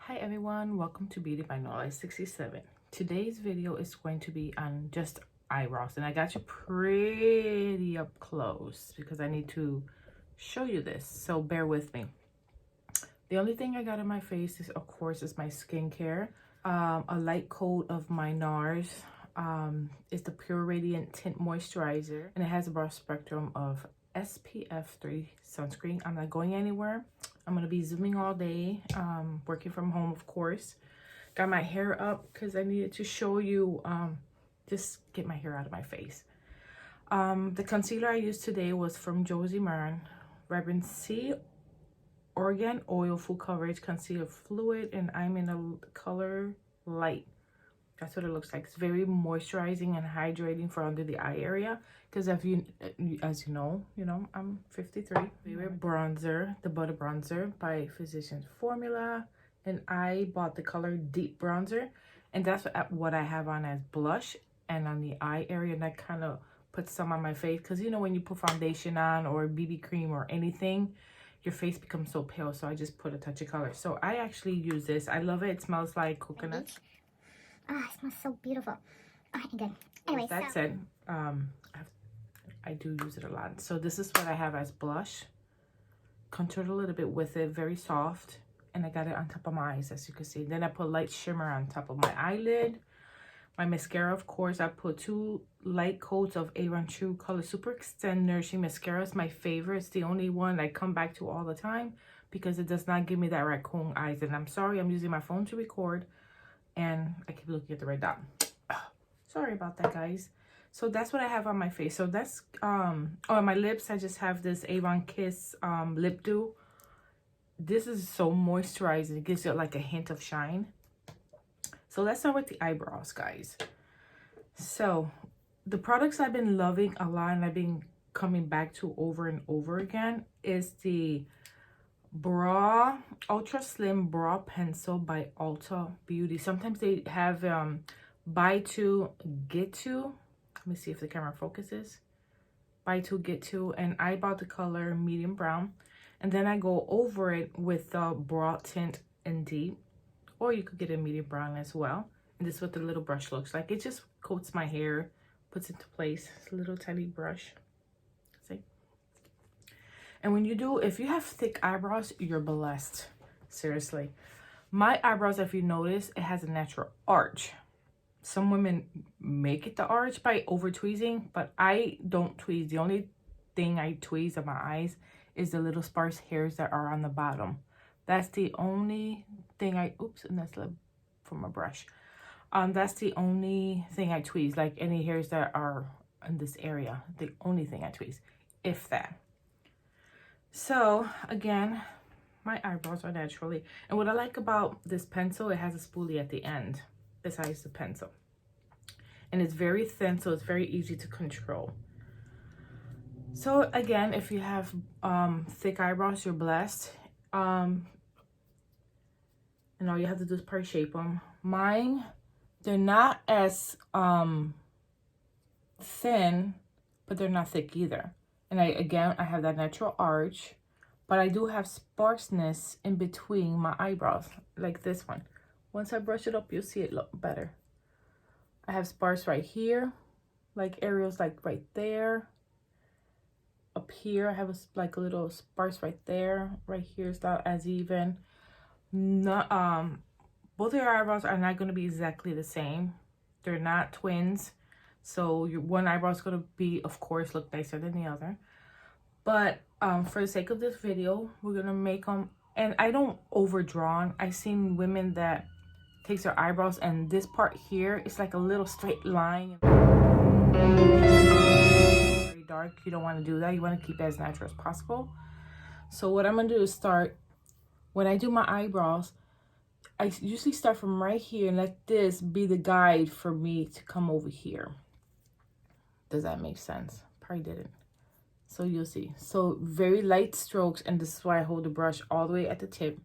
Hi everyone, welcome to Beauty by Nola 67. Today's video is going to be on just eyebrows, and I got you pretty up close because I need to show you this, so bear with me. The only thing I got on my face is, of course, is my skincare. A light coat of my NARS. It's the Pure Radiant Tint Moisturizer, and it has a broad spectrum of SPF 3 sunscreen. I'm not going anywhere. I'm gonna be zooming all day, working from home, of course. Got my hair up because I needed to show you, just get my hair out of my face. The concealer I used today was from Josie Maran, Vibran C Organ Oil Full Coverage Concealer Fluid, and I'm in a color light. That's what it looks like. It's very moisturizing and hydrating for under the eye area. Because as you know, I'm 53. Favorite bronzer, the Butter Bronzer by Physicians Formula. And I bought the color Deep Bronzer. And that's what I have on as blush and on the eye area. And that kind of puts some on my face. Because you know when you put foundation on or BB cream or anything, your face becomes so pale. So I just put a touch of color. So I actually use this. I love it. It smells like coconut. Ah, it smells so beautiful. Oh, good. Anyway, that said, I do use it a lot. So this is what I have as blush. Contoured a little bit with it, very soft. And I got it on top of my eyes, as you can see. Then I put light shimmer on top of my eyelid. My mascara, of course, I put 2 light coats of Avon True Color Super Extend Nourishing Mascara. It's my favorite. It's the only one I come back to all the time because it does not give me that raccoon eyes. And I'm sorry, I'm using my phone to record. And I keep looking at the red dot. Sorry about that, guys. So that's what I have on my face. So that's on my lips, I just have this Avon Kiss lip dew. This is so moisturizing. It gives you like a hint of shine. So let's start with the eyebrows, guys. So the products I've been loving a lot and I've been coming back to over and over again is the Brow Ultra Slim Brow Pencil by Ulta Beauty. Sometimes they have buy two get two. Let me see if the camera focuses. Buy two get two, and I bought the color medium brown, and then I go over it with the brow tint in deep, or you could get a medium brown as well. And this is what the little brush looks like. It just coats my hair, puts it into place. It's a little tiny brush. See? And when you do, if you have thick eyebrows, you're blessed. Seriously. My eyebrows, if you notice, it has a natural arch. Some women make it the arch by over tweezing, but I don't tweeze. The only thing I tweeze on my eyes is the little sparse hairs that are on the bottom. That's the only thing and that's from a brush. That's the only thing I tweeze, like any hairs that are in this area. The only thing I tweeze, if that. So again, my eyebrows are naturally, and what I like about this pencil, it has a spoolie at the end besides the pencil, and it's very thin, so it's very easy to control. So again, if you have thick eyebrows, you're blessed. And all you have to do is part shape them. Mine, they're not as thin, but they're not thick either. And I have that natural arch, but I do have sparseness in between my eyebrows, like this one. Once I brush it up, you'll see it look better. I have sparse right here, like areas like right there. Up here, I have a little sparse right there. Right here is not as even. Not, both of your eyebrows are not going to be exactly the same. They're not twins. So your one eyebrow is going to be, of course, look nicer than the other. But for the sake of this video, we're going to make them. And I don't overdraw. I've seen women that takes their eyebrows and this part here is like a little straight line. Very dark. You don't want to do that. You want to keep it as natural as possible. So what I'm going to do is start, when I do my eyebrows, I usually start from right here and let this be the guide for me to come over here. Does that make sense? Probably didn't. So you'll see. So very light strokes, and this is why I hold the brush all the way at the tip.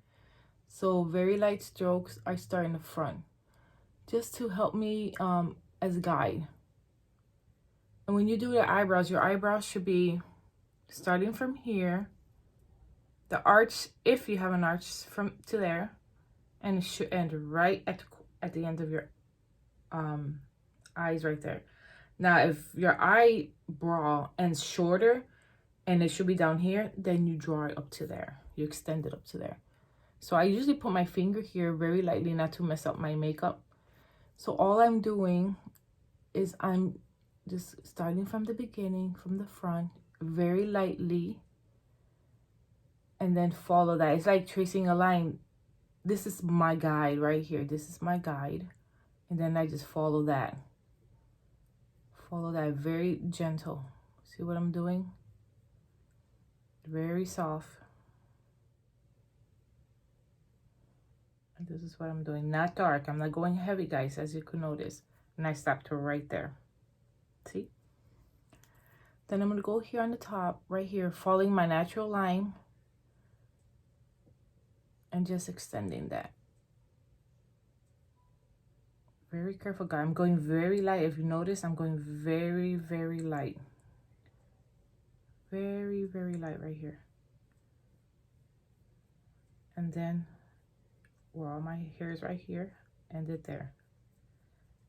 So very light strokes, I start in the front, just to help me as a guide. And when you do your eyebrows should be starting from here. The arch, if you have an arch, from to there. and it should end right at the end of your eyes right there. Now, if your eyebrow ends shorter and it should be down here, then you draw it up to there. You extend it up to there. So I usually put my finger here very lightly, not to mess up my makeup. So all I'm doing is I'm just starting from the beginning, from the front, very lightly, and then follow that. It's like tracing a line. This is my guide right here. This is my guide. And then I just follow that. Follow that very gentle. See what I'm doing? Very soft. And this is what I'm doing. Not dark. I'm not going heavy, guys, as you can notice. And I stopped right there. See? Then I'm going to go here on the top, right here, following my natural line. And just extending that. Very careful, guys. I'm going very light. If you notice, I'm going very, very light. Very, very light right here. And then where all my hair is right here, end it there.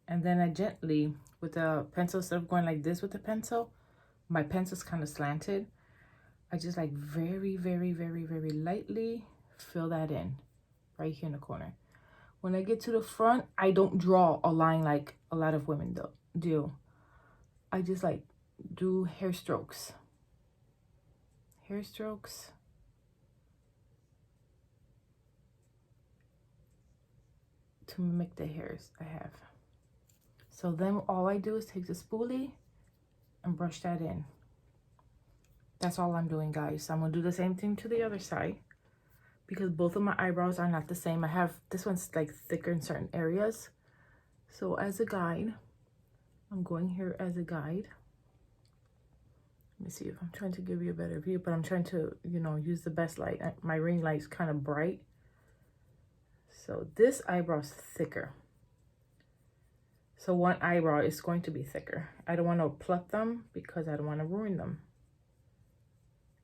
And then I gently, with the pencil, instead of going like this with the pencil, my pencil's kind of slanted. I just like very, very, very, very lightly fill that in right here in the corner. When I get to the front, I don't draw a line like a lot of women do. I just like do hair strokes. Hair strokes. To mimic the hairs I have. So then all I do is take the spoolie and brush that in. That's all I'm doing, guys. I'm gonna do the same thing to the other side, because both of my eyebrows are not the same. I have, this one's like thicker in certain areas. So as a guide, I'm going here as a guide. Let me see if I'm trying to give you a better view, but I'm trying to, you know, use the best light. My ring light's kind of bright. So this eyebrow's thicker. So one eyebrow is going to be thicker. I don't want to pluck them because I don't want to ruin them.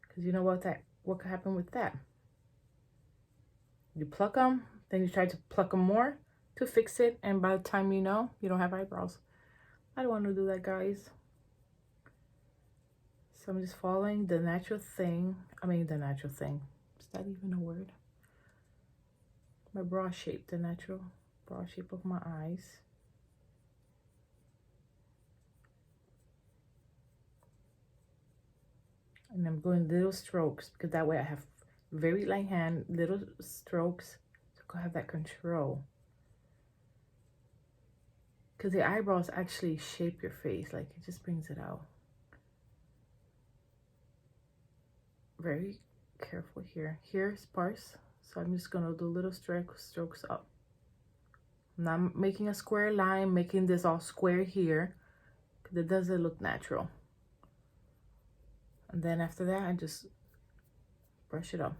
Because you know what could happen with that? You pluck them, then you try to pluck them more to fix it, and by the time you know, you don't have eyebrows. I don't want to do that, guys. So I'm just following the natural thing. I mean, the natural thing. Is that even a word? My brow shape, the natural brow shape of my eyes. And I'm going little strokes, because that way I have very light hand, little strokes, so I have that control. Because the eyebrows actually shape your face, like it just brings it out. Very careful here. Here, sparse, so I'm just gonna do little strokes up. I'm not making a square line, making this all square here, because it doesn't look natural. And then after that, I just brush it up.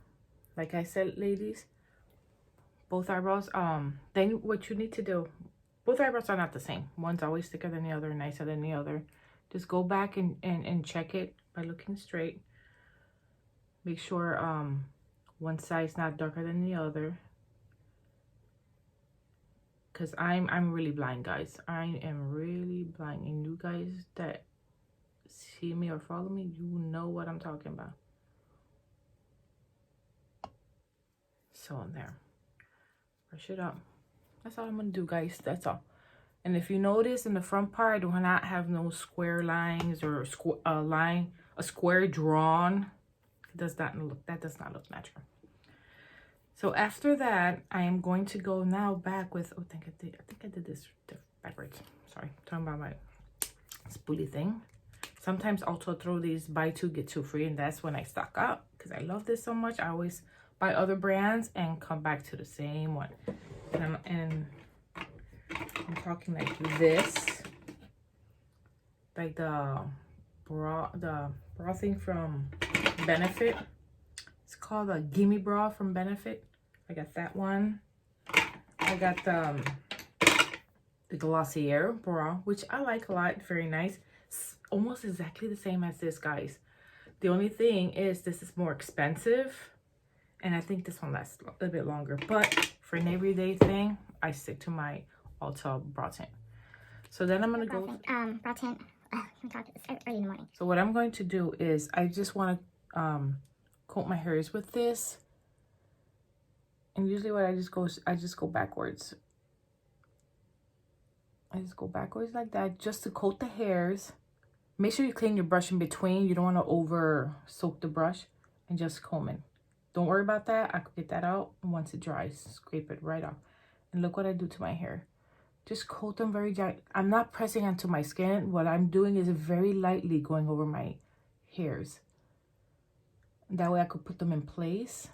Like I said, ladies, both eyebrows, then what you need to do, both eyebrows are not the same. One's always thicker than the other, nicer than the other. Just go back and check it by looking straight. Make sure one side's not darker than the other. Because I'm really blind, guys. I am really blind. And you guys that see me or follow me, you know what I'm talking about. So in there, brush it up. That's all I'm gonna do, guys. That's all. And if you notice in the front part, I do not have no square lines or a square drawn. It does not look, that does not look natural. So after that, I am going to go now back with, oh, I think I did this backwards. Sorry, talking about my spoolie thing. Sometimes also throw these buy two get two free, and that's when I stock up, because I love this so much. I always buy other brands and come back to the same one. And I'm talking like this, like the bra thing from Benefit. It's called a Gimme Bra from Benefit. I got that one. I got the Glossier bra, which I like a lot. Very nice. It's almost exactly the same as this, guys. The only thing is this is more expensive, and I think this one lasts a little bit longer. But For an everyday thing, I stick to my Ulta Brow Tint. So then I'm going to go... Brow Tint. Oh my God, it's early in the morning. So what I'm going to do is I just want to coat my hairs with this. And usually what I just go backwards. I just go backwards like that just to coat the hairs. Make sure you clean your brush in between. You don't want to over soak the brush, and just comb it. Don't worry about that. I could get that out. And once it dries, scrape it right off. And look what I do to my hair. Just coat them very gently. I'm not pressing onto my skin. What I'm doing is very lightly going over my hairs. That way I could put them in place.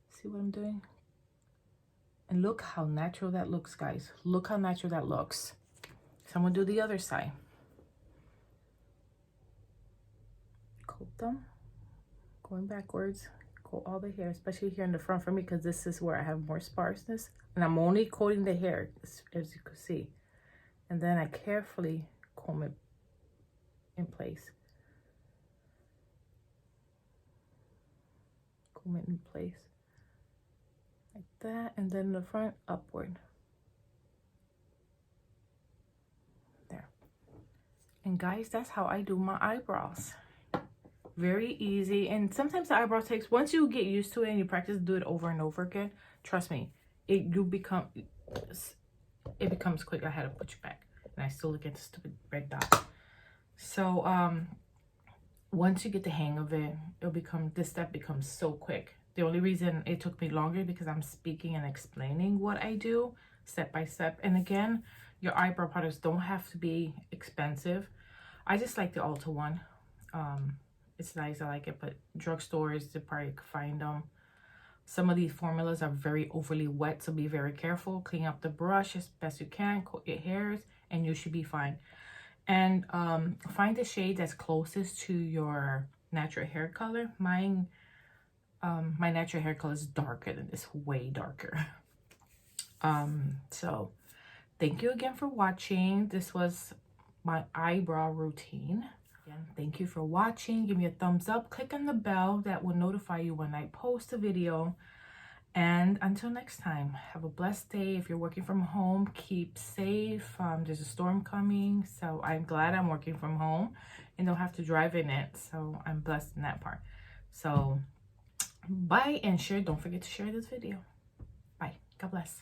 See what I'm doing? And look how natural that looks, guys. Look how natural that looks. So I'm going to do the other side. Coat them. Going backwards. Coat all the hair, especially here in the front for me, because this is where I have more sparseness. And I'm only coating the hair, as you can see. And then I carefully comb it in place. Comb it in place. Like that. And then the front upward. There. And guys, that's how I do my eyebrows. Very easy. And sometimes the eyebrow takes, once you get used to it and you practice, do it over and over again, trust me, it becomes quick. I had to put you back, and I still look at the stupid red dot. So once you get the hang of it, this step becomes so quick. The only reason it took me longer because I'm speaking and explaining what I do step by step. And again, your eyebrow products don't have to be expensive. I just like the Ulta one. It's nice, I like it, but drugstores, you probably could find them. Some of these formulas are very overly wet, so be very careful. Clean up the brush as best you can, coat your hairs, and you should be fine. And find the shade that's closest to your natural hair color. My natural hair color is darker than this, way darker. So thank you again for watching. This was my eyebrow routine. Again, thank you for watching. Give me a thumbs up. Click on the bell that will notify you when I post a video. And until next time, have a blessed day. If you're working from home, keep safe. There's a storm coming, so I'm glad I'm working from home and don't have to drive in it. So I'm blessed in that part. So bye, and don't forget to share this video. Bye. God bless.